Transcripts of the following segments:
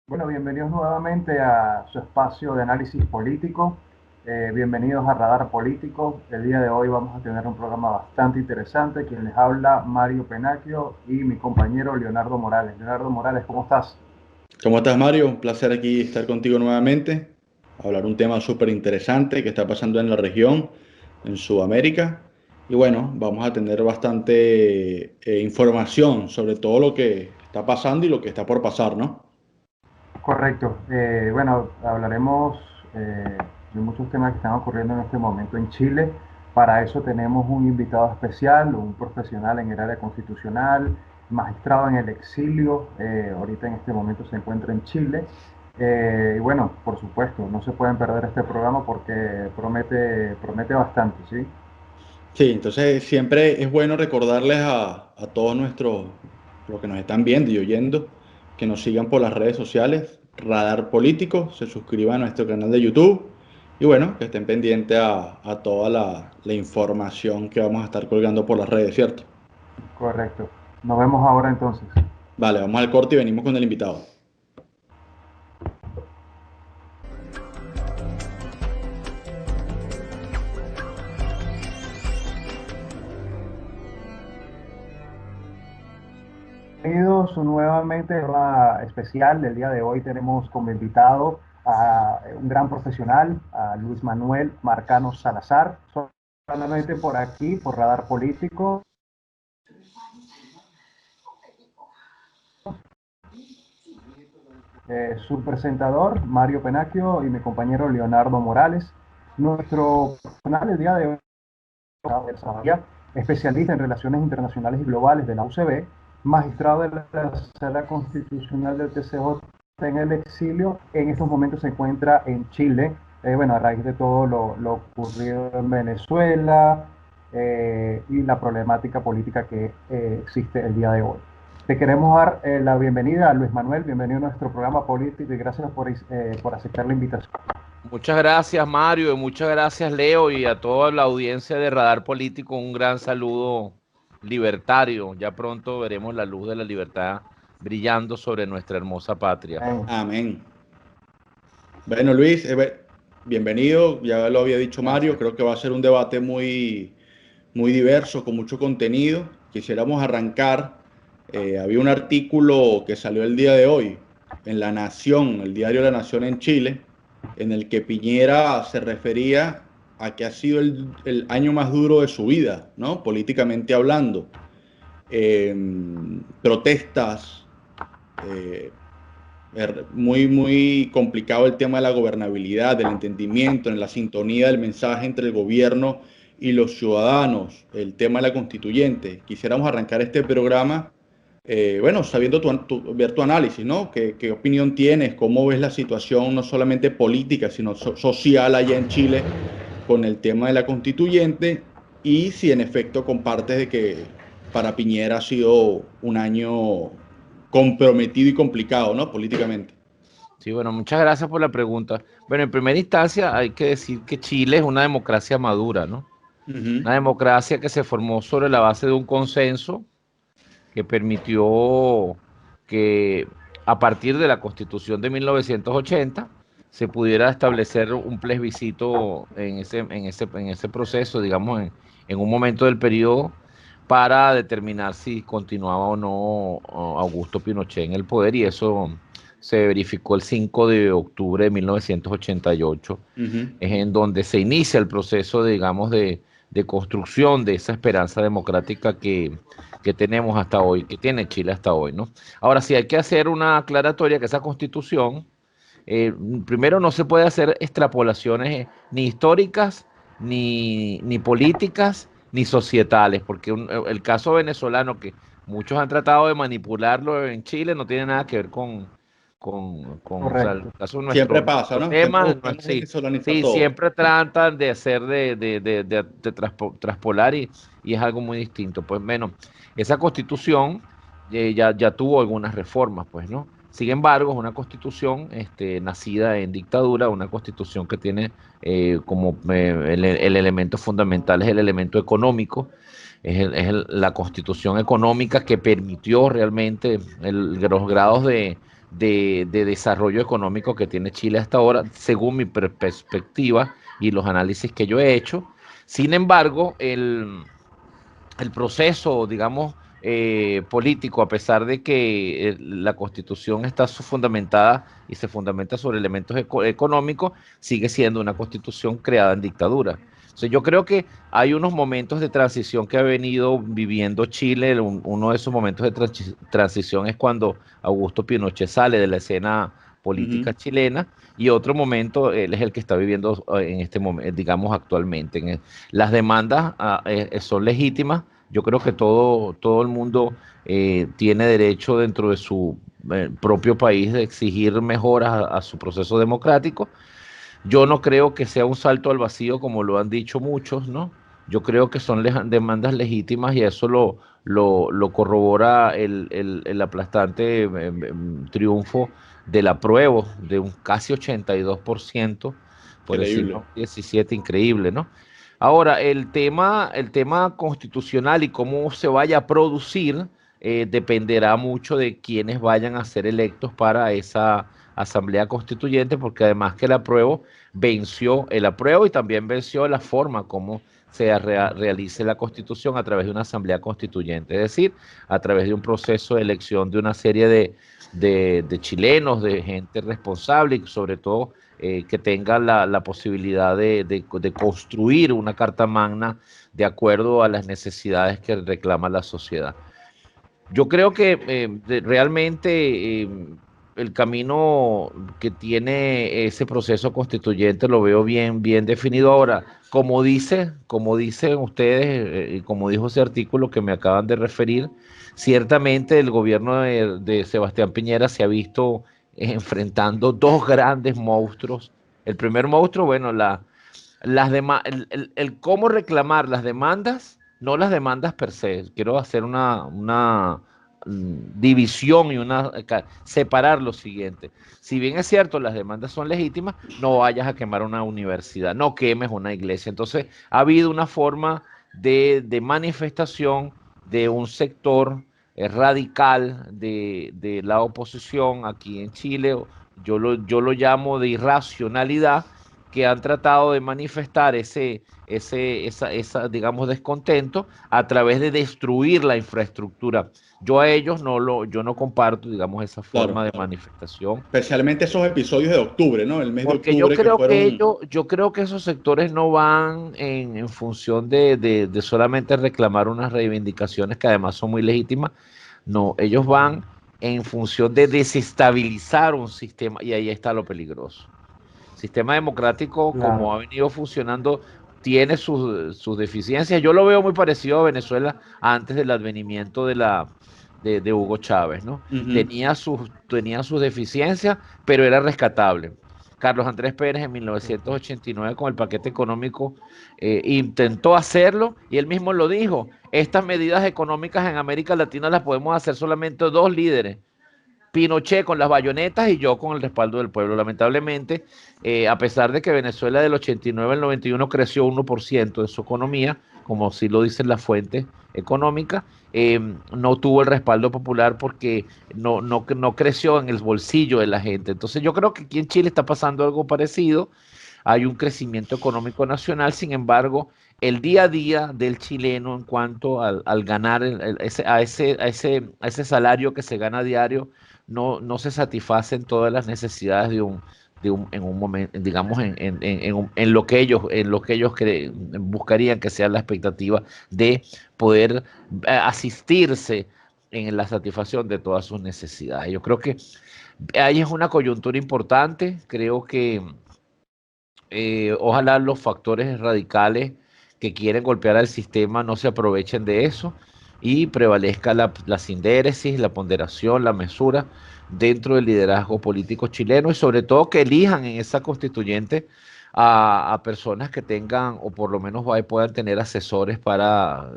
Bueno, bienvenidos nuevamente a su espacio de análisis político. Bienvenidos a Radar Político. El día de hoy vamos a tener un programa bastante interesante. Quien les habla, Mario Penacchio, y mi compañero Leonardo Morales. Leonardo Morales, ¿cómo estás? ¿Cómo estás, Mario? Un placer aquí estar contigo nuevamente, hablar un tema súper interesante que está pasando en la región, en Sudamérica. Y bueno, vamos a tener bastante información sobre todo lo que está pasando y lo que está por pasar, ¿no? Correcto. Bueno, hablaremos de muchos temas que están ocurriendo en este momento en Chile. Para eso tenemos un invitado especial, un profesional en el área constitucional, magistrado en el exilio. Ahorita en este momento se encuentra en Chile. Y bueno, por supuesto, no se pueden perder este programa porque promete bastante, ¿sí? Sí, entonces siempre es bueno recordarles a todos los que nos están viendo y oyendo, que nos sigan por las redes sociales, Radar Político, se suscriban a nuestro canal de YouTube y bueno, que estén pendientes a toda la información que vamos a estar colgando por las redes, ¿cierto? Correcto. Nos vemos ahora entonces. Vale, vamos al corte y venimos con el invitado. Bienvenidos nuevamente a una especial. Del día de hoy tenemos como invitado a un gran profesional, a Luis Manuel Marcano Salazar, solamente por aquí, por Radar Político, su presentador, Mario Penacchio, y mi compañero Leonardo Morales. Nuestro profesional el día de hoy especialista en relaciones internacionales y globales de la UCB, magistrado de la Sala Constitucional del TCJ en el exilio. En estos momentos se encuentra en Chile, bueno, a raíz de todo lo ocurrido en Venezuela y la problemática política que existe el día de hoy. Te queremos dar la bienvenida a Luis Manuel, bienvenido a nuestro programa político y gracias por aceptar la invitación. Muchas gracias, Mario, y muchas gracias, Leo, y a toda la audiencia de Radar Político, un gran saludo libertario. Ya pronto veremos la luz de la libertad brillando sobre nuestra hermosa patria. Amén. Bueno, Luis, bienvenido, ya lo había dicho Mario, Gracias. creo que va a ser un debate muy diverso, con mucho contenido. Quisiéramos arrancar. Había un artículo que salió el día de hoy en La Nación, el diario La Nación en Chile, en el que Piñera se refería a que ha sido el año más duro de su vida, ¿no? Políticamente hablando. Protestas, eh, muy complicado el tema de la gobernabilidad, del entendimiento, en la sintonía del mensaje entre el gobierno y los ciudadanos, el tema de la constituyente. Quisiéramos arrancar este programa, bueno, sabiendo ver tu análisis, ¿no? ¿Qué opinión tienes? ¿Cómo ves la situación no solamente política, sino social allá en Chile con el tema de la constituyente? Y si en efecto compartes de que para Piñera ha sido un año comprometido y complicado, ¿no? Políticamente. Sí, bueno, muchas gracias por la pregunta. Bueno, en primera instancia hay que decir que Chile es una democracia madura, ¿no? Ujú. Una democracia que se formó sobre la base de un consenso que permitió que a partir de la Constitución de 1980 se pudiera establecer un plebiscito en ese proceso, digamos, en un momento del periodo para determinar si continuaba o no Augusto Pinochet en el poder, y eso se verificó el 5 de octubre de 1988. Ujú. Es en donde se inicia el proceso, digamos, de construcción de esa esperanza democrática que tenemos hasta hoy, que tiene Chile hasta hoy, ¿no? Ahora sí hay que hacer una aclaratoria que esa constitución, eh, primero no se puede hacer extrapolaciones ni históricas, ni políticas, ni societales, porque el caso venezolano que muchos han tratado de manipularlo en Chile no tiene nada que ver o sea, el Correcto. caso de Siempre pasa, nuestro ¿no? Siempre tema, buscamos sí, venezolанizar sí, todo. siempre tratan de hacer traspolar y es algo muy distinto. Pues bueno, esa constitución ya tuvo algunas reformas, pues, ¿no? Sin embargo, es una constitución nacida en dictadura, una constitución que tiene el elemento fundamental es el elemento económico, la constitución económica que permitió realmente los grados de desarrollo económico que tiene Chile hasta ahora, según mi perspectiva y los análisis que yo he hecho. Sin embargo, el proceso, digamos, político, a pesar de que la Constitución está fundamentada y se fundamenta sobre elementos económicos, sigue siendo una Constitución creada en dictadura. Entonces, yo creo que hay unos momentos de transición que ha venido viviendo Chile. Uno de esos momentos de transición es cuando Augusto Pinochet sale de la escena política chilena, y otro momento él es el que está viviendo en este momento, digamos, actualmente. Las demandas son legítimas. Yo creo que todo el mundo tiene derecho dentro de su propio país de exigir mejoras a su proceso democrático. Yo no creo que sea un salto al vacío como lo han dicho muchos, ¿no? Yo creo que son demandas legítimas, y eso lo corrobora el aplastante triunfo del apruebo de un casi 82%, por Increíble. encima de 17, increíble, ¿no? Ahora, el tema constitucional y cómo se vaya a producir dependerá mucho de quienes vayan a ser electos para esa Asamblea Constituyente, porque además que venció el apruebo y también venció la forma como se realice la Constitución a través de una Asamblea Constituyente, es decir, a través de un proceso de elección de una serie de chilenos, de gente responsable y sobre todo que tenga la posibilidad de construir una carta magna de acuerdo a las necesidades que reclama la sociedad. Yo creo que realmente el camino que tiene ese proceso constituyente lo veo bien definido. Ahora, como dicen ustedes, y como dijo ese artículo que me acaban de referir, ciertamente el gobierno de Sebastián Piñera se ha visto enfrentando dos grandes monstruos. El primer monstruo, bueno, el cómo reclamar las demandas, no las demandas per se. Quiero hacer una división y separar lo siguiente. Si bien es cierto, las demandas son legítimas, no vayas a quemar una universidad, no quemes una iglesia. Entonces, ha habido una forma de manifestación de un sector radical de la oposición aquí en Chile. Yo lo llamo de irracionalidad, que han tratado de manifestar digamos, descontento a través de destruir la infraestructura. Yo no comparto, digamos, esa forma Claro. de manifestación, Especialmente esos episodios de octubre, ¿no? El mes de porque yo octubre que creo que fueron... yo creo que esos sectores no van en función de solamente reclamar unas reivindicaciones que además son muy legítimas. No, ellos van en función de desestabilizar un sistema, y ahí está lo peligroso. Sistema democrático, como Claro. ha venido funcionando, tiene sus deficiencias. Yo lo veo muy parecido a Venezuela antes del advenimiento de Hugo Chávez, ¿no? Ujú. Tenía sus deficiencias, pero era rescatable. Carlos Andrés Pérez en 1989 con el paquete económico intentó hacerlo, y él mismo lo dijo: estas medidas económicas en América Latina las podemos hacer solamente dos líderes, Pinochet con las bayonetas y yo con el respaldo del pueblo. Lamentablemente, a pesar de que Venezuela del 89 al 91 creció 1% de su economía, como sí lo dicen las fuentes económicas, no tuvo el respaldo popular porque no creció en el bolsillo de la gente. Entonces yo creo que aquí en Chile está pasando algo parecido. Hay un crecimiento económico nacional, sin embargo, el día a día del chileno en cuanto al ganar a ese salario que se gana a diario, no se satisfacen todas las necesidades en un momento, digamos, en lo que ellos buscarían que sea la expectativa de poder asistirse en la satisfacción de todas sus necesidades. Yo creo que ahí es una coyuntura importante. Creo que ojalá los factores radicales que quieren golpear al sistema no se aprovechen de eso, y prevalezca la sindéresis, la ponderación, la mesura dentro del liderazgo político chileno, y sobre todo que elijan en esa constituyente a personas que tengan, o por lo menos puedan tener asesores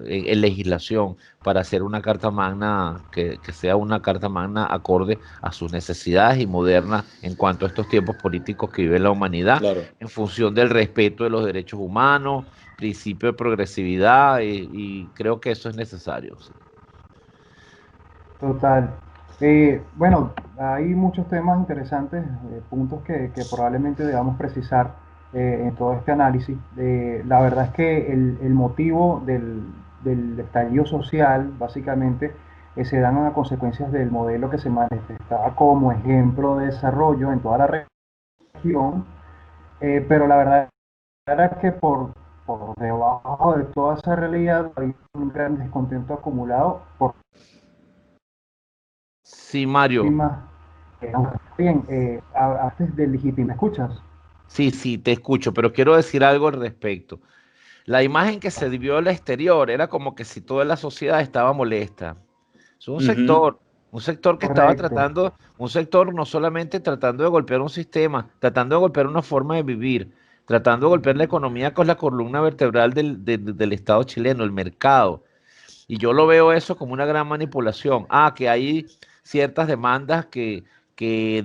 en legislación, para hacer una carta magna que sea una carta magna acorde a sus necesidades y moderna en cuanto a estos tiempos políticos que vive la humanidad, Claro. en función del respeto de los derechos humanos, principio de progresividad, y creo que eso es necesario. Sí. Total. Bueno, hay muchos temas interesantes, puntos que probablemente debamos precisar en todo este análisis. La verdad es que el motivo del estallido social, básicamente, se dan a consecuencias del modelo que se manifestaba como ejemplo de desarrollo en toda la región, pero la verdad era que por debajo de toda esa realidad hay un gran descontento acumulado por Sí, Mario. temas. Bien, antes del legítimo, ¿me escuchas? Sí, sí, te escucho, pero quiero decir algo al respecto. La imagen que se vio al exterior era como que si toda la sociedad estaba molesta. Es Ujú. un sector que estaba Correcto. tratando, un sector no solamente tratando de golpear un sistema, tratando de golpear una forma de vivir, tratando de golpear la economía, que es la columna vertebral del Estado chileno, el mercado. Y yo lo veo eso como una gran manipulación. Ah, que hay ciertas demandas que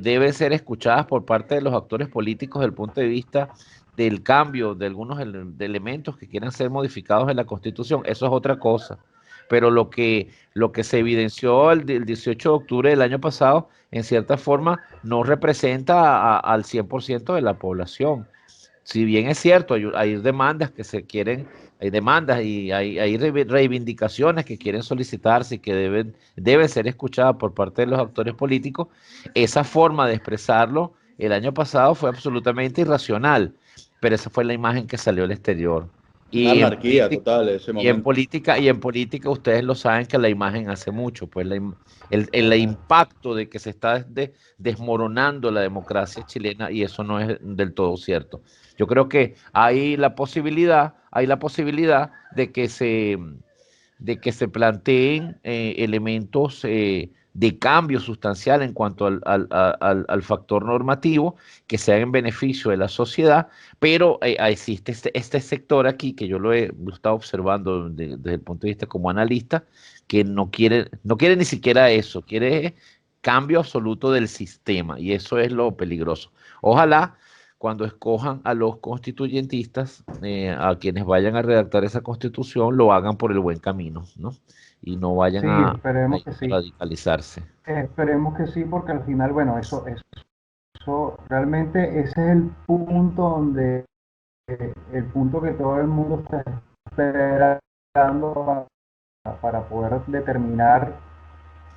deben ser escuchadas por parte de los actores políticos desde el punto de vista del cambio de algunos de elementos que quieran ser modificados en la Constitución. Eso es otra cosa. Pero lo que se evidenció el 18 de octubre del año pasado, en cierta forma, no representa al 100% de la población. Si bien es cierto, hay demandas que se quieren, hay demandas y hay reivindicaciones que quieren solicitarse y que deben ser escuchadas por parte de los actores políticos, esa forma de expresarlo el año pasado fue absolutamente irracional, pero esa fue la imagen que salió al exterior. Una Y en anarquía política, total en ese momento. y en política ustedes lo saben que la imagen hace mucho, pues el impacto de que se está desmoronando la democracia chilena y eso no es del todo cierto. Yo creo que hay la posibilidad de que se planteen elementos de cambio sustancial en cuanto al factor normativo que sean en beneficio de la sociedad, pero existe este sector aquí que yo lo he estado observando desde el punto de vista como analista, que no quiere ni siquiera eso, quiere cambio absoluto del sistema y eso es lo peligroso. Ojalá cuando escojan a los constituyentistas, a quienes vayan a redactar esa constitución, lo hagan por el buen camino, ¿no? Y no vayan Sí, a esperemos que sí. radicalizarse. Esperemos que sí, porque al final, bueno, eso realmente ese es el punto donde, el punto que todo el mundo está esperando para poder determinar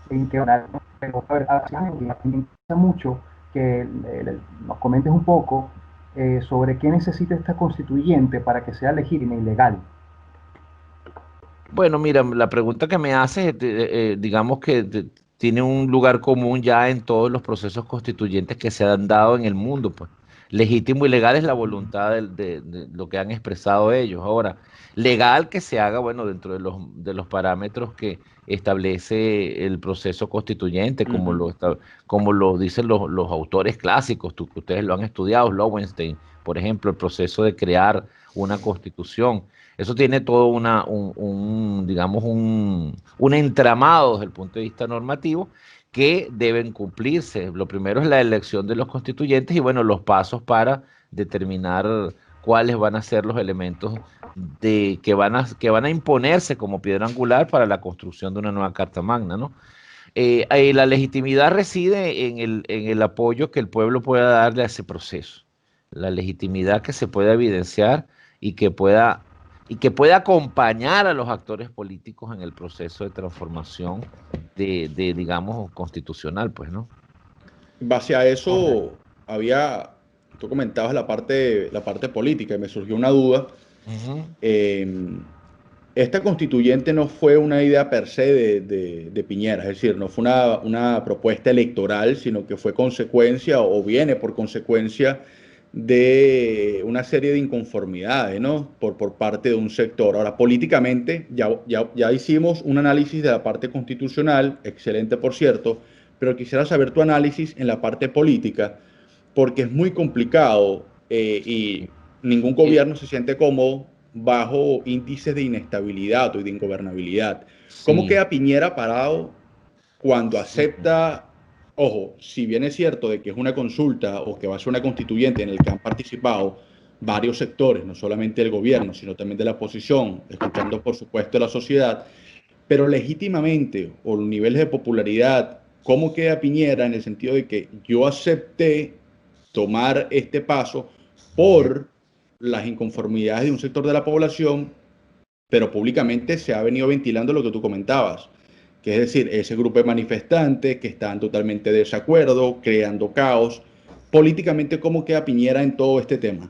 en qué van a, pero, a ver, me interesa mucho que nos comentes un poco sobre qué necesita esta constituyente para que sea legítima y legal. Bueno, mira, la pregunta que me haces, digamos que tiene un lugar común ya en todos los procesos constituyentes que se han dado en el mundo, pues. Legítimo y legal es la voluntad de lo que han expresado ellos. Ahora, legal que se haga, bueno, dentro de los parámetros que establece el proceso constituyente, Ujú. como lo dicen los autores clásicos, que ustedes lo han estudiado, Lowenstein, por ejemplo, el proceso de crear una constitución. Eso tiene todo digamos, un entramado desde el punto de vista normativo que deben cumplirse. Lo primero es la elección de los constituyentes y, bueno, los pasos para determinar cuáles van a ser los elementos que van a imponerse como piedra angular para la construcción de una nueva Carta Magna, ¿no? La legitimidad reside en el apoyo que el pueblo pueda darle a ese proceso, la legitimidad que se pueda evidenciar y y que pueda acompañar a los actores políticos en el proceso de transformación digamos, constitucional, pues, ¿no? Base a Correcto. eso, había, tú comentabas la parte política y me surgió una duda. Ujú. Eh, Esta constituyente no fue una idea per se de Piñera, es decir, no fue una propuesta electoral, sino que fue consecuencia o viene por consecuencia de una serie de inconformidades, ¿no? Por parte de un sector. Ahora, políticamente, ya hicimos un análisis de la parte constitucional, excelente por cierto, pero quisiera saber tu análisis en la parte política, porque es muy complicado y ningún Eh, gobierno se siente cómodo bajo índices de inestabilidad o de ingobernabilidad. ¿Cómo sí, queda Piñera parado cuando sí, acepta, ojo, si bien es cierto de que es una consulta o que va a ser una constituyente en el que han participado varios sectores, no solamente el gobierno, sino también de la oposición, escuchando por supuesto a la sociedad, pero legítimamente o los niveles de popularidad ¿cómo queda Piñera en el sentido de que yo acepté tomar este paso por las inconformidades de un sector de la población, pero públicamente se ha venido ventilando lo que tú comentabas, que es decir, ese grupo de manifestantes que están totalmente de desacuerdo, creando caos? Políticamente, ¿cómo queda Piñera en todo este tema?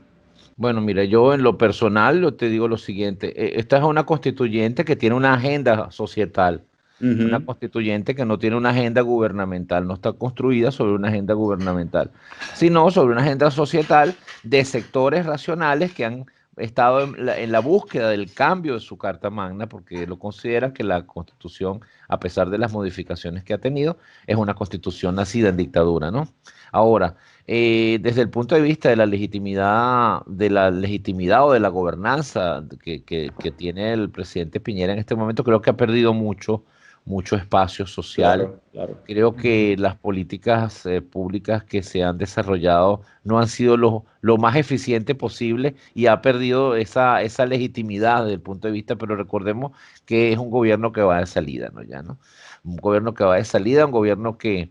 Bueno, mira, yo en lo personal yo te digo lo siguiente, esta es una constituyente que tiene una agenda societal, una Ujú. constituyente que no tiene una agenda gubernamental, no está construida sobre una agenda gubernamental, sino sobre una agenda societal de sectores racionales que han estado en la búsqueda del cambio de su Carta Magna, porque lo consideran que la Constitución, a pesar de las modificaciones que ha tenido, es una constitución nacida en dictadura, ¿no? Ahora, desde el punto de vista de la legitimidad o de la gobernanza que tiene el presidente Piñera en este momento, creo que ha perdido mucho espacio social. Claro, claro. Creo que las políticas públicas que se han desarrollado no han sido lo más eficiente posible y ha perdido esa legitimidad desde el punto de vista, pero recordemos que es un gobierno que va de salida, ¿no? Ya, ¿no? Un gobierno que va de salida, un gobierno que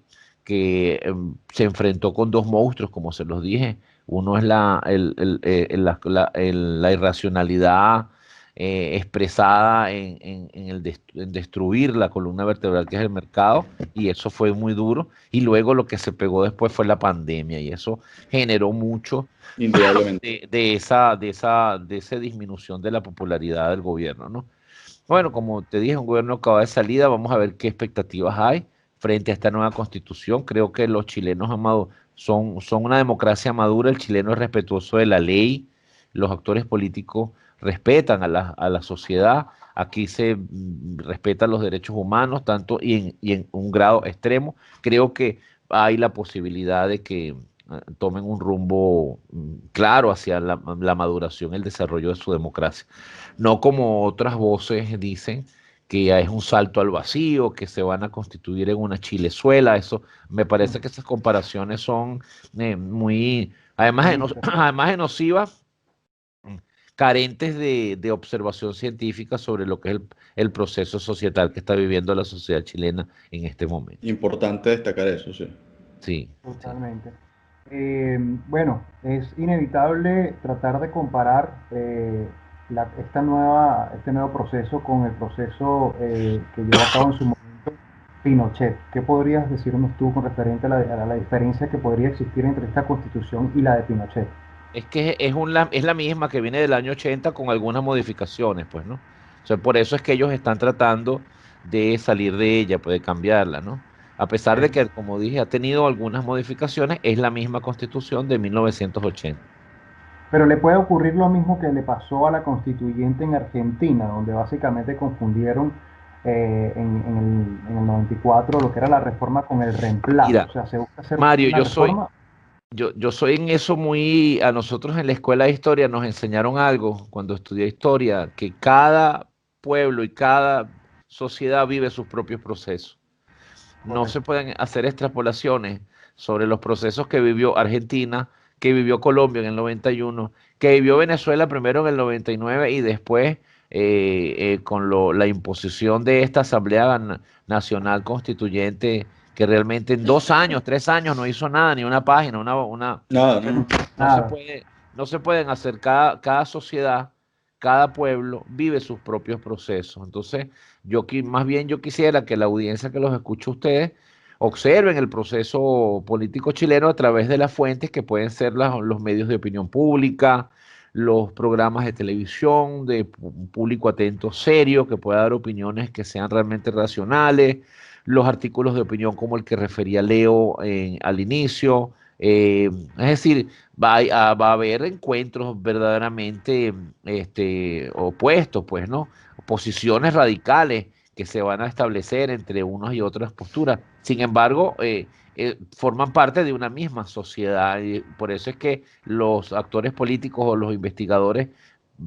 se enfrentó con dos monstruos, como se los dije. Uno es la irracionalidad expresada en destruir la columna vertebral que es el mercado, y eso fue muy duro. Y luego lo que se pegó después fue la pandemia, y eso generó mucho Indudablemente. de esa disminución de la popularidad del gobierno, ¿no? Bueno, como te dije, un gobierno que va de salida, vamos a ver qué expectativas hay frente a esta nueva constitución. Creo que los chilenos, amados, son una democracia madura, el chileno es respetuoso de la ley, los actores políticos respetan a la sociedad, aquí se respetan los derechos humanos, tanto y en un grado extremo. Creo que hay la posibilidad de que tomen un rumbo claro hacia la maduración, el desarrollo de su democracia. No como otras voces dicen que es un salto al vacío, que se van a constituir en una Chilezuela. Eso me parece que esas comparaciones son muy, Optimistas. además de nocivas, carentes de observación científica sobre lo que es el proceso societal que está viviendo la sociedad chilena en este momento. Importante destacar eso, sí. Sí, sí. Totalmente. Bueno, es inevitable tratar de comparar este nuevo proceso con el proceso que llevó a cabo en su momento Pinochet. ¿Qué podrías decirnos tú con referente a la diferencia que podría existir entre esta constitución y la de Pinochet? Es que es la misma que viene del año 80 con algunas modificaciones, pues, ¿no? O sea, por eso es que ellos están tratando de salir de ella, pues, de cambiarla, ¿no? A pesar de Ok. que, como dije, ha tenido algunas modificaciones, es la misma constitución de 1980. Pero le puede ocurrir lo mismo que le pasó a la constituyente en Argentina, donde básicamente confundieron en el 94 lo que era la reforma con el reemplazo. O Mira, sea, se busca hacer Mario, una yo soy, reforma. yo soy en eso muy, a nosotros en la escuela de historia nos enseñaron algo cuando estudié historia, que cada pueblo y cada sociedad vive sus propios procesos. No se Correcto. pueden hacer extrapolaciones sobre los procesos que vivió Argentina, que vivió Colombia en el 91, que vivió Venezuela primero en el 99 y después con la imposición de esta Asamblea Nacional Constituyente, que realmente en 2 años, 3 años no hizo nada, ni una página, Nada, pero ¿no? no se Nada. puede, no se pueden hacer cada sociedad, cada pueblo vive sus propios procesos. Entonces, más bien yo quisiera que la audiencia que los escucha a ustedes observen el proceso político chileno a través de las fuentes que pueden ser los medios de opinión pública, los programas de televisión, de un público atento, serio, que pueda dar opiniones que sean realmente racionales, los artículos de opinión como el que refería Leo al inicio. Es decir, va a haber encuentros verdaderamente opuestos, pues, ¿no? Posiciones radicales que se van a establecer entre unas y otras posturas. Sin embargo, forman parte de una misma sociedad y por eso es que los actores políticos o los investigadores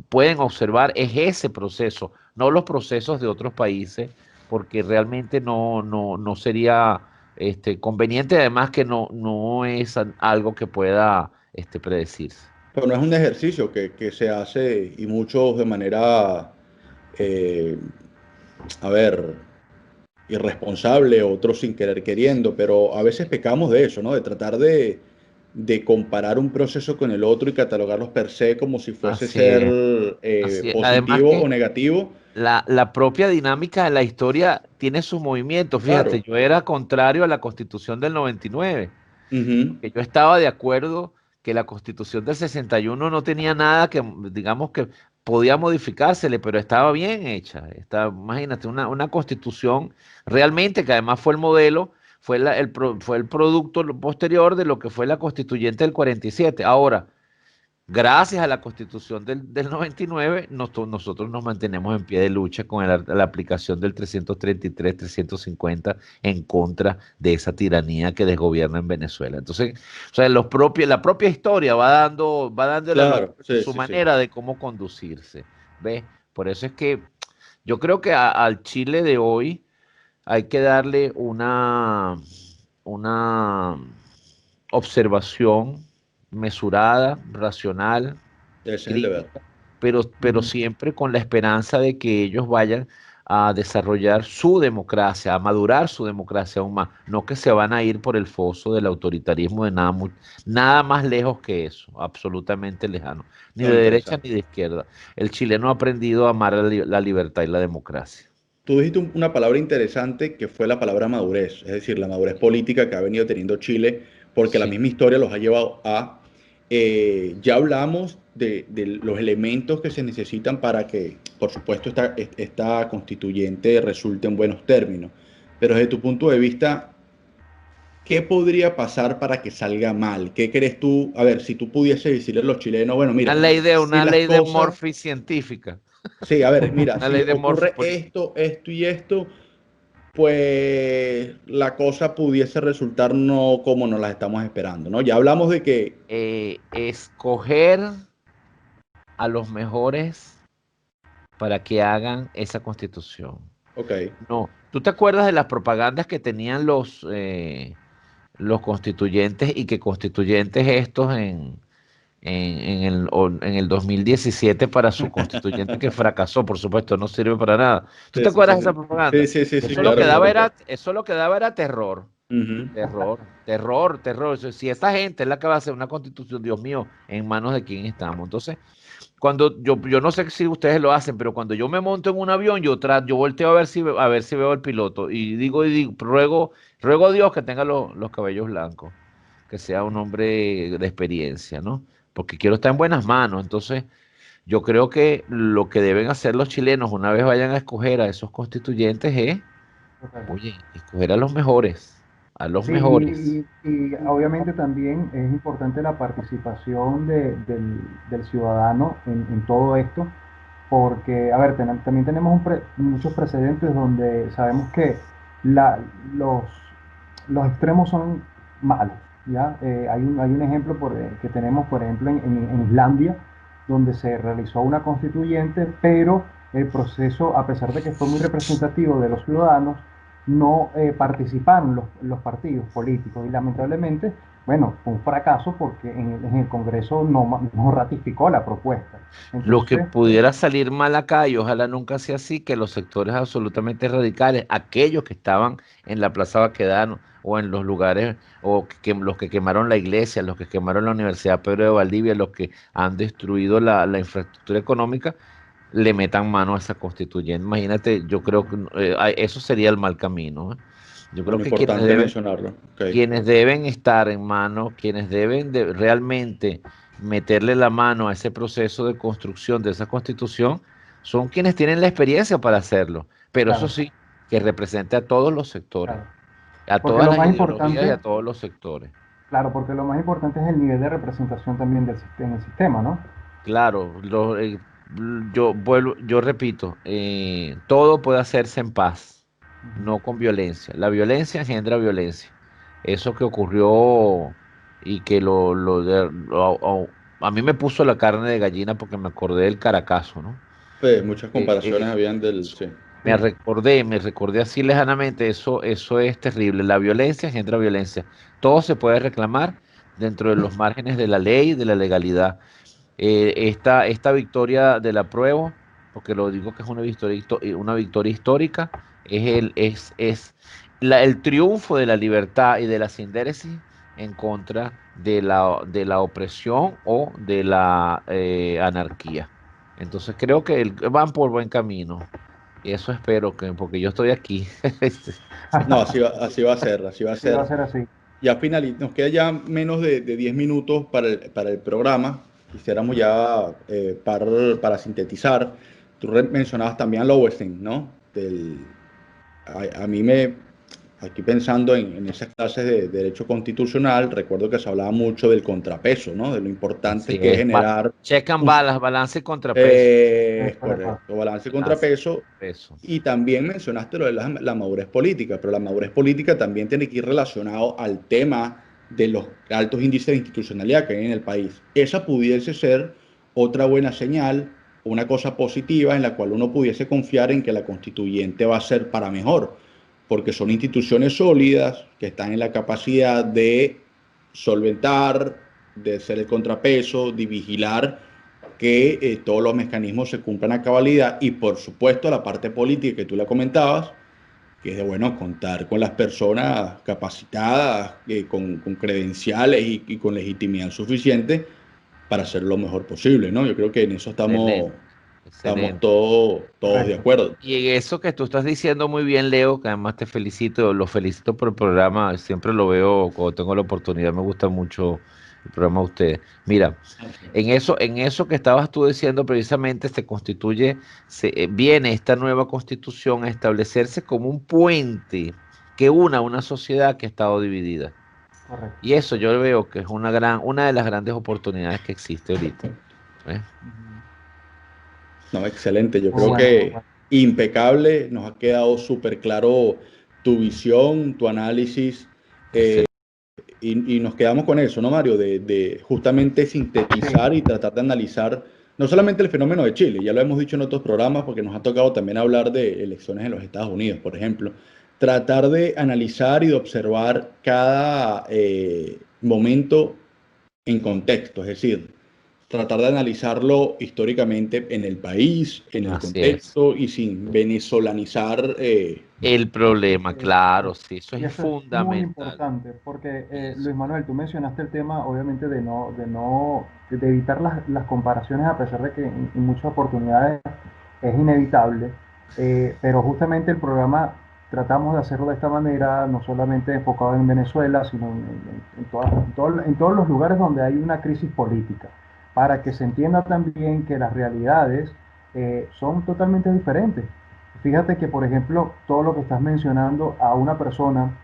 pueden observar es ese proceso, no los procesos de otros países, porque realmente no sería conveniente, además que no es algo que pueda predecirse. Pero no es un ejercicio que se hace y muchos de manera, eh, a ver, irresponsable, otros sin querer queriendo, pero a veces pecamos de eso, ¿no? De tratar de comparar un proceso con el otro y catalogarlos per se como si fuese Así ser es, así es. Además positivo o que negativo. la propia dinámica de la historia tiene sus movimientos. Fíjate, Claro. yo era contrario a la Constitución del 99, Ujú. porque yo estaba de acuerdo que la Constitución del 61 no tenía nada que, digamos que podía modificársele, pero estaba bien hecha. Imagínate, una Constitución realmente que además fue el modelo, fue el producto posterior de lo que fue la Constituyente del 47. Ahora, gracias a la Constitución del 99, nosotros nos mantenemos en pie de lucha con la aplicación del 333, 350 en contra de esa tiranía que desgobierna en Venezuela. Entonces, o sea, la propia historia va dándole a los Claro, sí, su sí, sí. manera de cómo conducirse. ¿Ves? Por eso es que yo creo que al Chile de hoy hay que darle una observación mesurada, racional, Ese es el deber. crítica, pero Ujú. siempre con la esperanza de que ellos vayan a desarrollar su democracia, a madurar su democracia aún más, no que se van a ir por el foso del autoritarismo de nada más lejos que eso, absolutamente lejano, ni No, de derecha interesante. ni de izquierda. El chileno ha aprendido a amar la libertad y la democracia. Tú dijiste una palabra interesante que fue la palabra madurez, es decir, la madurez política que ha venido teniendo Chile, porque la Sí, misma historia los ha llevado a, ya hablamos de los elementos que se necesitan para que, por supuesto, esta constituyente resulte en buenos términos, pero desde tu punto de vista, ¿qué podría pasar para que salga mal? ¿Qué crees tú? A ver, si tú pudieses decirle a los chilenos, bueno, mira, si una las ley de cosas. Murphy científica, Sí, a ver, mira, una si ley de Murphy ocurre política. esto y esto, pues la cosa pudiese resultar no como nos la estamos esperando, ¿no? Ya hablamos de que, Escoger a los mejores para que hagan esa constitución. ok, No, ¿tú te acuerdas de las propagandas que tenían los constituyentes y que constituyentes estos en el 2017 para su constituyente que fracasó, por supuesto, no sirve para nada? ¿Tú sí, te sí, acuerdas sí, de esa sí, sí, propaganda? sí, sí, sí, Eso lo claro que que lo daba recuerdo. era, eso lo que daba era terror. Ujú. Terror. Si esa gente es la que va a hacer una constitución, Dios mío, ¿en manos de quién estamos? Entonces, yo no sé si ustedes lo hacen, pero cuando yo me monto en un avión, yo volteo a ver si veo el piloto y ruego a Dios que tenga los cabellos blancos, que sea un hombre de experiencia, ¿no? Porque quiero estar en buenas manos. Entonces, yo creo que lo que deben hacer los chilenos una vez vayan a escoger a esos constituyentes es, Correcto. oye, escoger a los Sí, mejores. y obviamente también es importante la participación del ciudadano en todo esto, porque, a ver, también tenemos muchos precedentes donde sabemos que la- los, los extremos son malos, ¿ya? Hay un ejemplo que tenemos, por ejemplo, en Islandia, donde se realizó una constituyente, pero el proceso, a pesar de que fue muy representativo de los ciudadanos, no participaron los partidos políticos y lamentablemente, bueno, fue un fracaso porque en el Congreso no ratificó la propuesta. Lo que Entonces, pudiera salir mal acá, y ojalá nunca sea así, que los sectores absolutamente radicales, aquellos que estaban en la Plaza Baquedano o en los lugares, los que quemaron la iglesia, los que quemaron la Universidad Pedro de Valdivia, los que han destruido la infraestructura económica, le metan mano a esa constituyente. Imagínate, yo creo que eso sería el mal camino, ¿eh? Yo creo Bueno, que importante mencionarlo. Ok. quienes deben estar en mano, quienes deben realmente meterle la mano a ese proceso de construcción de esa constitución, son quienes tienen la experiencia para hacerlo. Pero eso claro, sí, que represente a todos los sectores, claro. a Porque todas lo las más ideologías y a importante, todos los sectores. claro, porque lo más importante es el nivel de representación también en el sistema, ¿no? Claro, yo repito, todo puede hacerse en paz, Ujú. no con violencia. La violencia engendra violencia. Eso que ocurrió y que a mí me puso la carne de gallina porque me acordé del Caracazo, ¿no? Pues, muchas Eh, comparaciones eh, habían del. eso- Sí. Sí, me recordé así lejanamente, eso es terrible. La violencia engendra violencia. Todo se puede reclamar dentro de los márgenes de la ley y de la legalidad. Esta victoria del apruebo porque lo digo que es una victoria histórica, es el triunfo de la libertad y de la sindéresis en contra de la opresión o de la anarquía. Entonces creo que van por buen camino. Y eso espero porque yo estoy aquí. No, así va a ser, así va a Sí, va a ser. ser así. Ya nos queda ya menos de 10 minutos para el programa. Quisiéramos ya, para sintetizar, tú mencionabas también a Lowenstein, ¿no? A mí aquí pensando en esas clases de derecho constitucional, recuerdo que se hablaba mucho del contrapeso, ¿no? De lo importante Así que es es. generar Check and un, balance, balance y contrapeso. es correcto, balance y Balance y contrapeso. contrapeso. Y también mencionaste lo de la madurez política, pero la madurez política también tiene que ir relacionado al tema de los altos índices de institucionalidad que hay en el país. Esa pudiese ser otra buena señal, una cosa positiva en la cual uno pudiese confiar en que la constituyente va a ser para mejor, porque son instituciones sólidas que están en la capacidad de solventar, de ser el contrapeso, de vigilar que todos los mecanismos se cumplan a cabalidad y por supuesto la parte política que tú la comentabas, que es de bueno contar con las personas capacitadas, con credenciales y con legitimidad suficiente para hacer lo mejor posible, ¿no? Yo creo que en eso Excelente, estamos excelente. todos de Correcto. acuerdo. Y en eso que tú estás diciendo muy bien, Leo, que además te felicito, lo felicito por el programa, siempre lo veo cuando tengo la oportunidad, me gusta mucho el programa de ustedes. Mira, en eso que estabas tú diciendo precisamente viene esta nueva constitución a establecerse como un puente que una una sociedad que ha estado dividida. Correcto. Y eso yo veo que es una de las grandes oportunidades que existe ahorita. ¿Ves? Ujú. No, excelente. Yo Muy creo bueno, muy que bueno. impecable. Nos ha quedado súper claro tu visión, tu análisis. eh, Excelente. y nos quedamos con eso, ¿no, Mario? De justamente Sí, sintetizar y tratar de analizar no solamente el fenómeno de Chile, ya lo hemos dicho en otros programas porque nos ha tocado también hablar de elecciones en los Estados Unidos, por ejemplo. Tratar de analizar y de observar cada momento en contexto, es decir, tratar de analizarlo históricamente en el país, en el Así es. contexto y sin venezolanizar. El problema, claro, sí, eso y es eso es muy fundamental. importante, porque Eso. Luis Manuel, tú mencionaste el tema, obviamente, de evitar las comparaciones, a pesar de que en muchas oportunidades es inevitable, pero justamente el programa tratamos de hacerlo de esta manera, no solamente enfocado en Venezuela, sino en todos los lugares donde hay una crisis política, para que se entienda también que las realidades son totalmente diferentes. Fíjate que, por ejemplo, todo lo que estás mencionando a una persona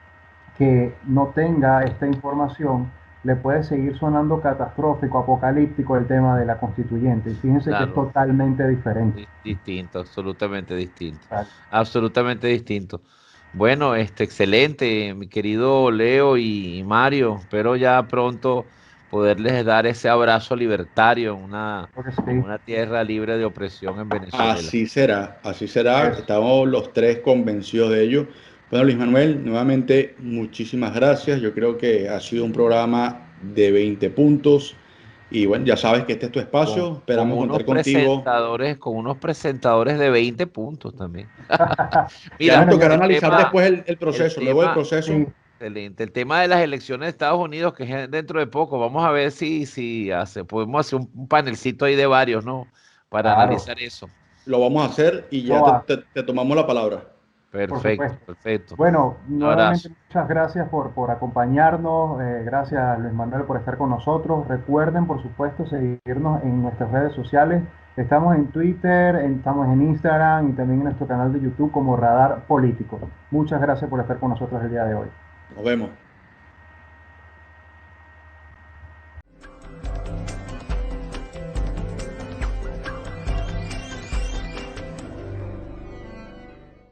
que no tenga esta información le puede seguir sonando catastrófico, apocalíptico el tema de la constituyente. Y fíjense que es Claro, totalmente diferente. distinto, absolutamente distinto. Exacto. Absolutamente distinto. Bueno, excelente, mi querido Leo y Mario. Espero ya pronto poderles dar ese abrazo libertario Creo que en sí. una tierra libre de opresión en Venezuela. Así será, así será. Eso. Estamos los tres convencidos de ello. Bueno, Luis Manuel, nuevamente muchísimas gracias. Yo creo que ha sido un programa de 20 puntos. Y bueno, ya sabes que este es tu Con, espacio. con Esperamos unos contar contigo. presentadores, con unos presentadores de 20 puntos también. Ya nos Mira, Bueno, tocará el analizar tema, después el el proceso. Luego del tema, proceso, sí, excelente. El tema de las elecciones de Estados Unidos, que es dentro de poco, vamos a ver si podemos hacer un panelcito ahí de varios, ¿no? Para claro, analizar eso. lo vamos a hacer y no ya va, te tomamos la palabra. por Perfecto, supuesto. perfecto. Bueno, Un abrazo. nuevamente muchas gracias por acompañarnos. Gracias, Luis Manuel, por estar con nosotros. Recuerden, por supuesto, seguirnos en nuestras redes sociales. Estamos en Twitter, estamos en Instagram y también en nuestro canal de YouTube como Radar Político. Muchas gracias por estar con nosotros el día de hoy. Nos vemos.